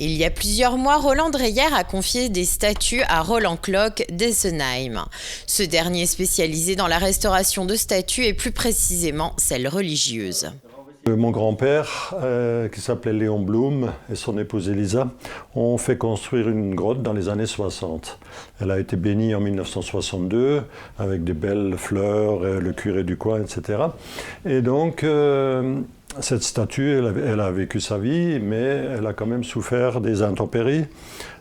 Il y a plusieurs mois, Roland Dreyer a confié des statues à Roland Klok d'Essenheim. Ce dernier spécialisé dans la restauration de statues et plus précisément celles religieuses. Mon grand-père, qui s'appelait Léon Blum, et son épouse Elisa, ont fait construire une grotte dans les années 60. Elle a été bénie en 1962 avec des belles fleurs, le curé du coin, etc. Et donc, cette statue, elle a vécu sa vie, mais elle a quand même souffert des intempéries,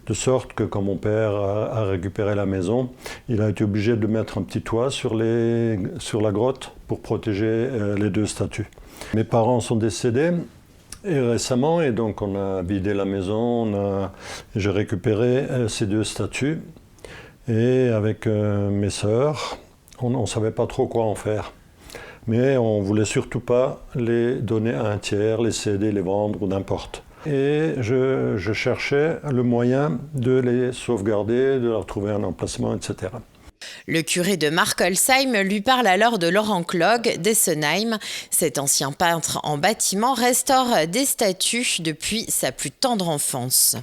de sorte que quand mon père a récupéré la maison, il a été obligé de mettre un petit toit sur la grotte pour protéger les deux statues. Mes parents sont décédés récemment et donc on a vidé la maison, j'ai récupéré ces deux statues et avec mes sœurs, on ne savait pas trop quoi en faire. Mais on ne voulait surtout pas les donner à un tiers, les céder, les vendre ou n'importe. Et je cherchais le moyen de les sauvegarder, de leur trouver un emplacement, etc. Le curé de Markolsheim lui parle alors de Laurent Klok d'Essenheim. Cet ancien peintre en bâtiment restaure des statues depuis sa plus tendre enfance.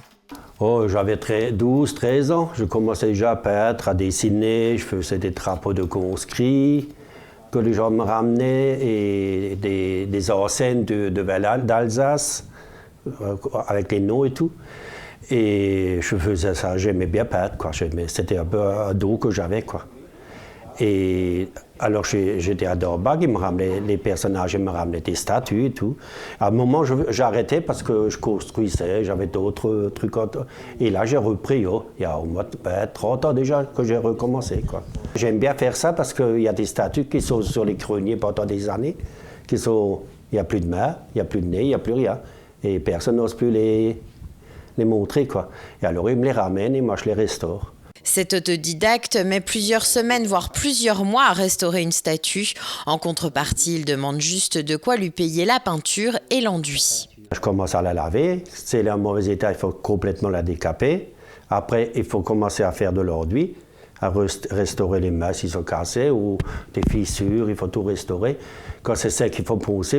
Oh, j'avais 12, 13 ans. Je commençais déjà à peindre, à dessiner. Je faisais des drapeaux de conscrits que les gens me ramenaient et des enseignes d'Alsace avec les noms et tout. Et je faisais ça, j'aimais bien peindre, quoi. C'était un peu un dos que j'avais, quoi. Et alors j'étais à Dorbach, les personnages me ramenaient des statues et tout. À un moment, j'arrêtais parce que je construisais, j'avais d'autres trucs. Et là, j'ai repris, il y a au moins 30 ans déjà que j'ai recommencé, quoi. J'aime bien faire ça parce qu'il y a des statues qui sont sur les greniers pendant des années, il n'y a plus de main, il n'y a plus de nez, il n'y a plus rien. Et personne n'ose plus les montrer, quoi. Et alors, ils me les ramènent et moi, je les restaure. Cet autodidacte met plusieurs semaines, voire plusieurs mois à restaurer une statue. En contrepartie, il demande juste de quoi lui payer la peinture et l'enduit. Je commence à la laver. Si elle est en mauvais état, il faut complètement la décaper. Après, il faut commencer à faire de l'enduit, à restaurer les mains s'ils sont cassés ou des fissures, il faut tout restaurer. Quand c'est sec, il faut poncer,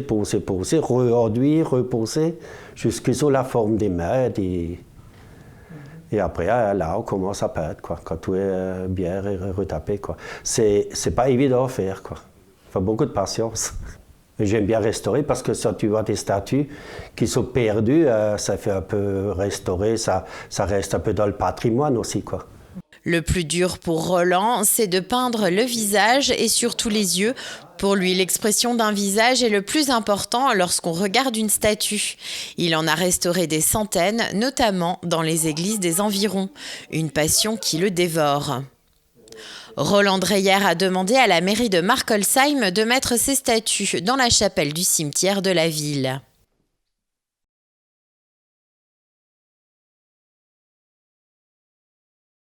re-enduire, reponcer, jusqu'à sur la forme des mains. Et après, là, on commence à peindre, quoi, quand tout est bien retapé, quoi. C'est pas évident à faire, quoi. Il faut beaucoup de patience. Et j'aime bien restaurer parce que ça, tu vois des statues qui sont perdues, ça fait un peu restaurer, ça reste un peu dans le patrimoine aussi, quoi. Le plus dur pour Roland, c'est de peindre le visage et surtout les yeux. Pour lui, l'expression d'un visage est le plus important lorsqu'on regarde une statue. Il en a restauré des centaines, notamment dans les églises des environs. Une passion qui le dévore. Roland Dreyer a demandé à la mairie de Markolsheim de mettre ses statues dans la chapelle du cimetière de la ville.